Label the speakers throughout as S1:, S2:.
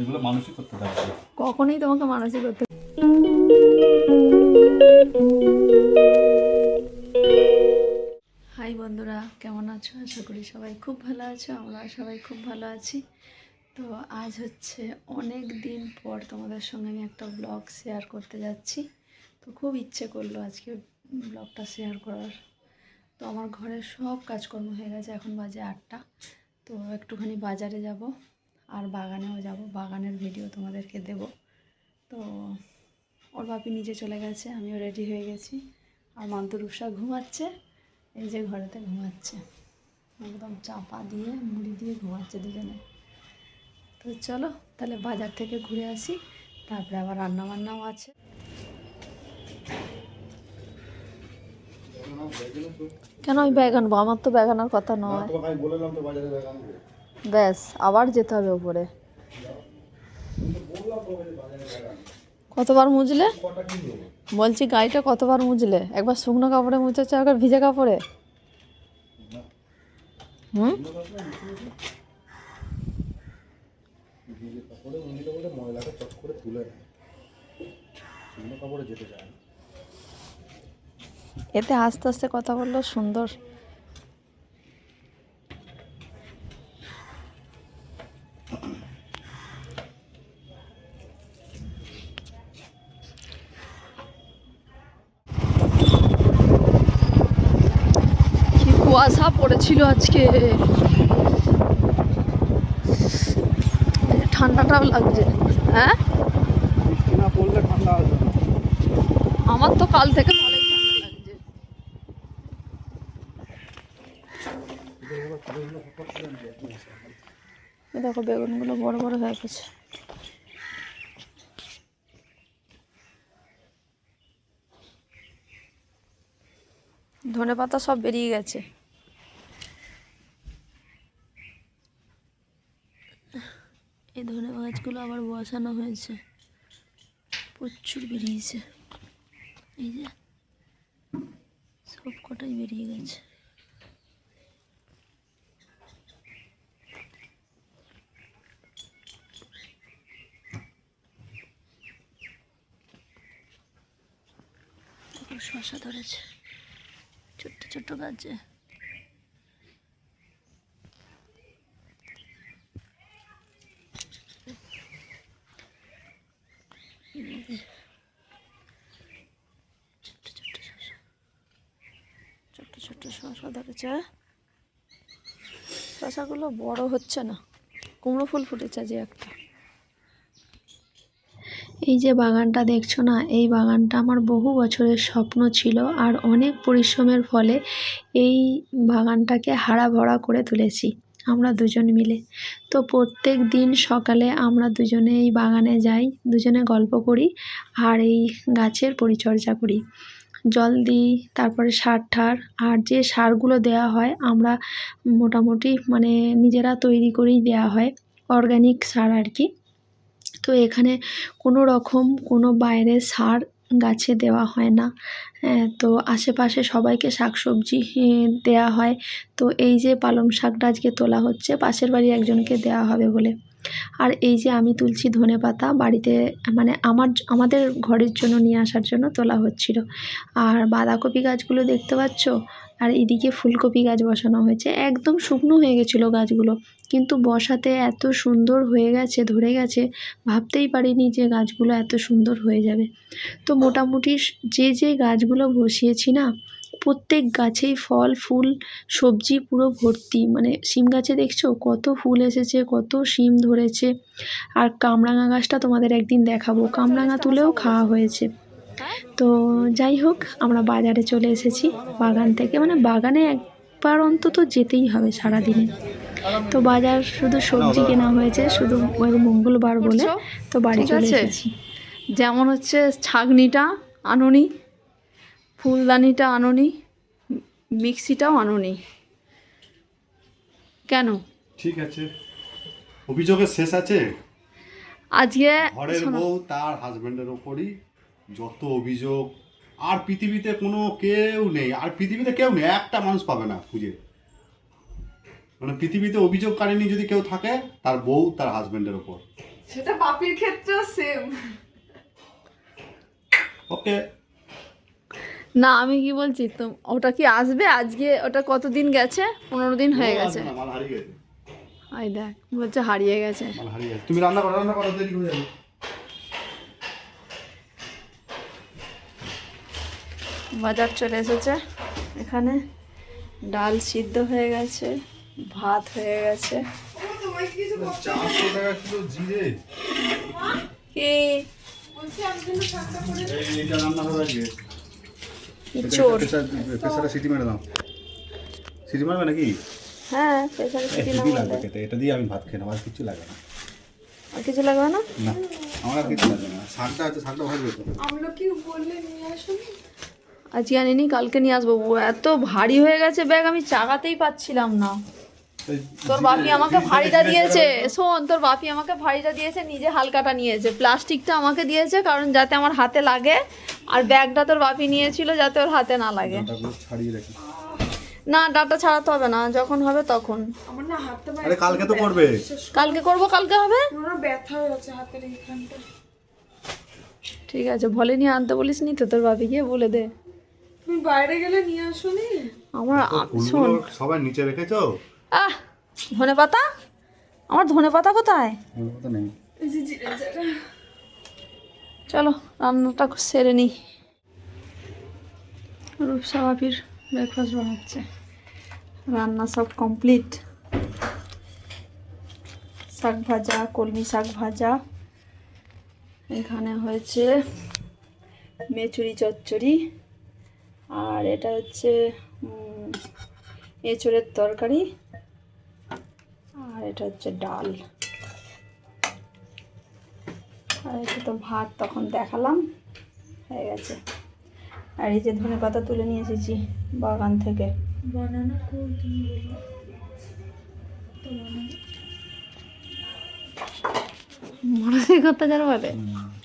S1: এগুলো মানুষই করতে থাকবে।
S2: কখনোই তোমাকে মানুষই করতে। হাই বন্ধুরা, কেমন আছো? আশা করি সবাই খুব ভালো আছো। আমরা সবাই খুব ভালো আছি। তো আজ হচ্ছে অনেক দিন পর তোমাদের সঙ্গে আমি একটা ব্লগ শেয়ার করতে যাচ্ছি। তো খুব ইচ্ছে করলো আজকে ব্লগটা শেয়ার করার। তো আমার ঘরের সব কাজকর্ম হয়ে গেছে, এখন বাজে 8টা। তো একটুখানি বাজারে যাব আর বাগানেও যাব, বাগানের ভিডিও তোমাদেরকে দেব। তো ওর বাপি নিচে চলে গেছে, আমিও রেডি হয়ে গেছি। আর মান্তুরূপসা ঘুমাচ্ছে, এই যে ঘরেতে ঘুমাচ্ছে, একদম চাপা দিয়ে মুড়ি দিয়ে ঘুমাচ্ছে দুজনে। তো চলো তাহলে বাজার থেকে ঘুরে আসি, তারপরে আবার রান্না বান্নাও আছে। কেন আমি ব্যাগ আনবো? আমার তো ব্যাগ আনার কথা নয়। ব্যাস আবার যেতে হবে উপরে। কতবার মুছলে? বলছি গাড়িটা কতবার মুছলে? একবার শুকনো কাপড়ে মুছেছ, একবার ভিজে কাপড়ে? হুম, এতে আস্তে আস্তে কথা বললো সুন্দর। কি কুয়াশা পড়েছিল আজকে, ঠান্ডাটাও লাগছে। হ্যাঁ, আমার তো কাল থেকে ভালোই ঠান্ডা লাগছে। দেখো বেগুনগুলো বড় বড় হয়ে গেছে। ধনেপাতা সব বেরিয়ে গেছে। এই ধনে গাছগুলো আবার বসানো হয়েছে, প্রচুর বেরিয়েছে। এই যে সব কটাই বেরিয়ে গেছে। শসা ধরেছে ছোট্ট ছোট্ট গাছে। ছোট্ট ছোট্ট শসা, ছোট্ট ছোট্ট শসা ধরেছে। শসাগুলো বড় হচ্ছে না। কুমড়ো ফুল ফুটেছে যে একটা। এই যে বাগানটা দেখছো না, এই বাগানটা আমার বহু বছরের স্বপ্ন ছিল, আর অনেক পরিশ্রমের ফলে এই বাগানটাকে হারা ভরা করে তুলেছি আমরা দুজন মিলে। তো প্রত্যেক দিন সকালে আমরা দুজনে এই বাগানে যাই, দুজনে গল্প করি আর এই গাছের পরিচর্যা করি, জল দিই, তারপরে সার ঠার। আর যে সারগুলো দেওয়া হয় আমরা মোটামুটি মানে নিজেরা তৈরি করেই দেওয়া হয়, অর্গ্যানিক সার আর কি। তো এখানে কোনো রকম কোনো বাইরের সার গাছে দেওয়া হয় না। তো আশেপাশে সবাইকে শাকসবজি দেওয়া হয়। তো এই যে পালং শাকটা আজকে তোলা হচ্ছে, পাশের বাড়ি একজনকে দেওয়া হবে বলে। আর এই যে আমি তুলছি ধনেপাতা, বাড়িতে মানে আমাদের ঘরের জন্য নিয়ে আসার জন্য তোলা হচ্ছিল। আর বাঁধাকপি গাছগুলো দেখতে পাচ্ছ, আর এদিকে ফুলকপি গাছ বসানো হয়েছে। একদম শুকনো হয়ে গেছিলো গাছগুলো, কিন্তু বসাতে এত সুন্দর হয়ে গেছে, ধরে গেছে। ভাবতেই পারিনি যে গাছগুলো এত সুন্দর হয়ে যাবে। তো মোটামুটি যে গাছগুলো বসিয়েছি না, প্রত্যেক গাছেই ফল ফুল সবজি পুরো ভর্তি। মানে শিম গাছে দেখছো কত ফুল এসেছে, কত শিম ধরেছে। আর কামরাঙা গাছটা তোমাদের একদিন দেখাবো, কামরাঙা তুলেও খাওয়া হয়েছে। তো যাই হোক, আমরা বাজারে চলে এসেছি বাগান থেকে, মানে বাগানে একবার অন্তত যেতেই হবে সারাদিনে। তো বাজার শুধু সবজি কেনা হয়েছে, শুধু ওই মঙ্গলবার বলে। তো বাড়ি চলে এসেছি। যেমন হচ্ছে ছাগনিটা আনুনি, ফুলদানিটা আনুনি, মিক্সিটাও আনুনি কেন?
S1: ঠিক আছে, অভিযোগের শেষ আছে।
S2: আজকে
S1: ঘরের বউ তার হাজবেন্ডের ওপরই যত অভিযোগ। আর পৃথিবীতে কোনো কেউ নেই, আর পৃথিবীতে কেউ নেই, একটা মানুষ পাবে না খুঁজে। মানে পৃথিবীতে অভিযোগকারিনী যদি কেউ থাকে, তার বউ তার হাজবেন্ডের ওপর।
S3: সেটা বাপির ক্ষেত্রেও সেম।
S1: ওকে।
S2: না আমি কি বলছি, তো ওটা কি আসবে আজকে? ওটা কতদিন গেছে? 15 দিন হয়ে গেছে।
S1: মাল হারিয়ে গেছে।
S2: আই দেখ বলছে হারিয়ে গেছে।
S1: মাল হারিয়ে গেছে। তুমি রান্না করো দেরি হয়ে যাবে।
S2: বাজার চলে এসেছে, এখানে ডাল সিদ্ধ হয়ে গেছে, ভাত হয়ে গেছে।
S3: তোমায় কিছু
S1: 400 টাকা কিলো জিরে।
S2: কি
S3: বলছি আমি জন্য শাকটা করে
S1: এইটা রান্না হবে আজকে।
S2: চোর?
S1: প্রেসারে সিটি মেরে দাও। সিটি মারবে নাকি?
S2: হ্যাঁ প্রেসারে সিটি না
S1: হেভি লাগবে
S2: মারলে
S1: খেতে। এটা দিয়ে আমি ভাত খেয়ে নেবো, আর কিছু লাগে না।
S2: আর কিছু লাগবে না?
S1: না, আমার আর কিছু লাগবে না। শাকটা আছে, শাকটা ভাজবে তো।
S3: আমলকি বললে নিয়ে আসুন।
S2: আজকে আনিনি, কালকে নিয়ে আসবো। ও এত ভারী হয়ে গেছে ব্যাগ, আমি চাগাতেই পাচ্ছিলাম না। তোর বাপি আমাকে ভারীটা দিয়েছে, শোন, তোর বাপি আমাকে ভারীটা দিয়েছে, নিজে হালকাটা নিয়েছে। প্লাস্টিকটা আমাকে দিয়েছে কারণ যাতে আমার হাতে লাগে, আর ব্যাগটা তোর বাপি নিয়েছিল যাতে ওর হাতে না লাগে।
S1: ডাঁটাগুলো ছাড়িয়ে রাখি।
S2: না ডাটা ছাড়াতে হবে না, যখন হবে তখন।
S3: আমার না হাতটা
S1: আরে কালকে তো করবে।
S2: কালকে করবো, কালকে হবে।
S3: পুরো ব্যথা হয়ে আছে হাতের এইখানটা।
S2: ঠিক আছে, ভলে নিয়ে আনতে বলিস নি তো তোর বাপি, গিয়ে বলে দে।
S3: তুমি বাইরে গেলে নিয়ে আসুনি।
S2: আমার শোন,
S1: ফুলগুলো সবাই নিচে রেখেছো?
S2: আহ ধনে পাতা, আমার ধনে পাতা কোথায়?
S1: কথা নেই।
S3: এই যে জিরে জায়গা।
S2: চলো রান্নাটা সেরে নিই। রূপসা বাপির ব্রেকফাস্ট বানাচ্ছে, রান্না সব কমপ্লিট। শাক ভাজা, কলমি শাক ভাজা, এখানে হয়েছে মেচুরি চচ্চড়ি, আর এটা হচ্ছে এঁচড়ের তরকারি, আর এটা হচ্ছে ডাল, আর এটা তো ভাত তখন দেখালাম, হয়ে গেছে। আর এই যে ধনে পাতা তুলে নিয়ে এসেছি বাগান থেকে।
S3: বানানো কোন তুমি বলো তো
S2: মানসিক অত্যাচার বলে?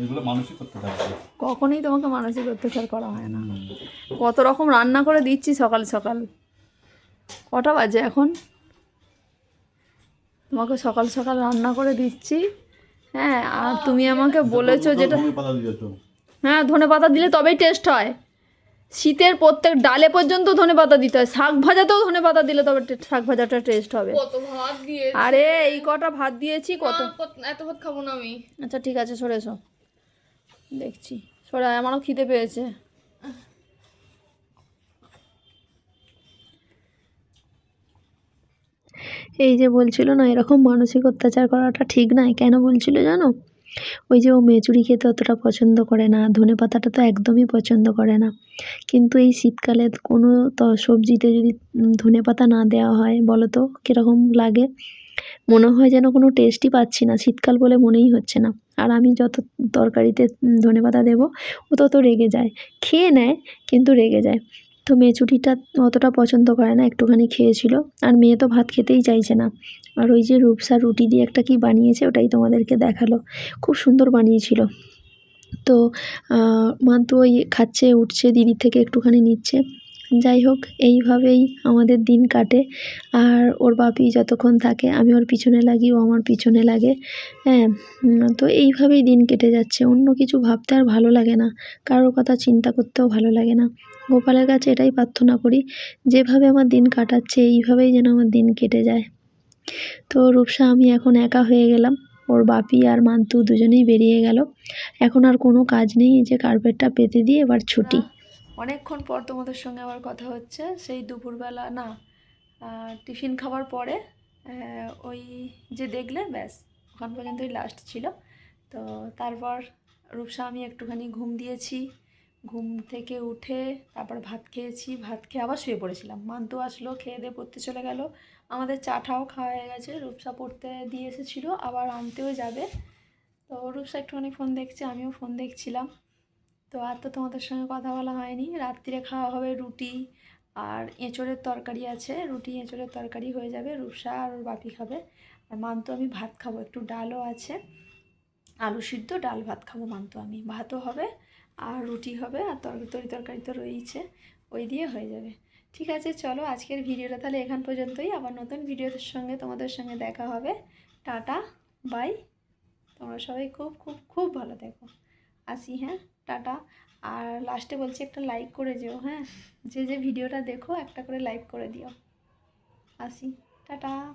S1: এগুলো মানুষই করতে থাকবে।
S2: কখনোই তোমাকে মানসিক অত্যাচার করা হয় না। কত রকম রান্না করে দিচ্ছি সকাল সকাল। কটা বাজে এখন? তোমাকে সকাল সকাল রান্না করে দিচ্ছি, হ্যাঁ, আর তুমি আমাকে বলেছো যেটা,
S1: পাতা দিয়েছো।
S2: হ্যাঁ ধনে পাতা দিলে তবেই টেস্ট হয়। শীতের প্রত্যেক ডালে পর্যন্ত ধনে পাতা দিতে হয়, শাক ভাজাতেও ধনে পাতা দিলে তবে শাক ভাজাটা টেস্ট হবে।
S3: কত ভাত দিয়ে
S2: আরে এই কটা ভাত দিয়েছি, কত।
S3: এত ভাত খাবো না আমি।
S2: আচ্ছা ঠিক আছে, সরে এসো, দেখছি। সরে আয়, আমারও খিদে পেয়েছে। এই যে বলছিল না এরকম মানসিক অত্যাচার করাটা ঠিক নয়, কেন বলছিল জানো? ওই যে ও মেচুরি খেতে অতটা পছন্দ করে না, ধনে পাতাটা তো একদমই পছন্দ করে না। কিন্তু এই শীতকালে কোনো সবজিতে যদি ধনে পাতা না দেওয়া হয়, বলো তো কীরকম লাগে? মনে হয় যেন কোনো টেস্টই পাচ্ছি না, শীতকাল বলে মনেই হচ্ছে না। আর আমি যত তরকারিতে ধনে পাতা দেবো ও তত রেগে যায়, খেয়ে নেয় কিন্তু রেগে যায়। তো মেচুরিটা অতটা পছন্দ করে না, একটুখানি খেয়েছিল। আর মেয়ে তো ভাত খেতেই চাইছে না। আর ওই যে রূপসা রুটি দিয়ে একটা কি বানিয়েছে, ওটাই তোমাদেরকে দেখালো, খুব সুন্দর বানিয়েছিল। তো মান্তু ওই খাচ্ছে, উঠছে, দিদির থেকে একটুখানি নিচ্ছে। যাই হোক, এইভাবেই আমাদের দিন কাটে। আর ওর বাপি যতক্ষণ থাকে আমি ওর পিছনে লাগি, ও আমার পিছনে লাগে, হ্যাঁ। তো এইভাবেই দিন কেটে যাচ্ছে, অন্য কিছু ভাবতে আর ভালো লাগে না, কারোর কথা চিন্তা করতেও ভালো লাগে না। গোপালের কাছে এটাই প্রার্থনা করি, যেভাবে আমার দিন কাটাচ্ছে এইভাবেই যেন আমার দিন কেটে যায়। তো রূপসা আমি এখন একা হয়ে গেলাম, ওর বাপি আর মান্তু দুজনেই বেরিয়ে গেল। এখন আর কোনো কাজ নেই, এই যে কার্পেটটা পেতে দিয়ে এবার ছুটি। অনেকক্ষণ পর তোমাদের সঙ্গে আবার কথা হচ্ছে, সেই দুপুরবেলা না, টিফিন খাওয়ার পরে ওই যে দেখলে, ব্যাস ওখান পর্যন্তই লাস্ট ছিল। তো তারপর রূপসা আমি একটুখানি ঘুম দিয়েছি, ঘুম থেকে উঠে তারপর ভাত খেয়েছি, ভাত খেয়ে আবার শুয়ে পড়েছিলাম। মান্তু আসলো, খেয়ে দিয়ে পড়তে চলে গেল। আমাদের চাটাও খাওয়া হয়ে গেছে, রূপসা পড়তে দিয়ে এসেছিলো, আবার আনতেও যাবে। তো রূপসা একটুখানি ফোন দেখছে, আমিও ফোন দেখছিলাম। তো আর তো তোমাদের সঙ্গে কথা বলা হয়নি। রাত্রিরে খাওয়া হবে রুটি আর এঁচড়ের তরকারি আছে, রুটি এঁচড়ের তরকারি হয়ে যাবে, রূপসা আর ওর বাপি খাবে। আর মান্তু আমি ভাত খাবো, একটু ডালও আছে, আলু সিদ্ধ ডাল ভাত খাবো মান্তু আমি, ভাতও হবে আর রুটি হবে, আর তরকারি তো রয়েইছে, ওই দিয়ে হয়ে যাবে। ঠিক আছে, চলো আজকের ভিডিওটা তাহলে এখান পর্যন্তই। আবার নতুন ভিডিওর সঙ্গে তোমাদের সঙ্গে দেখা হবে। Tata, bye. তোমরা সবাই খুব খুব খুব ভালো থেকো। আসি, হ্যাঁ, টাটা। আর লাস্টে বলছি একটা লাইক করে যেও, হ্যাঁ, যে যে ভিডিওটা দেখো একটা করে লাইক করে দিও। আসি, টাটা।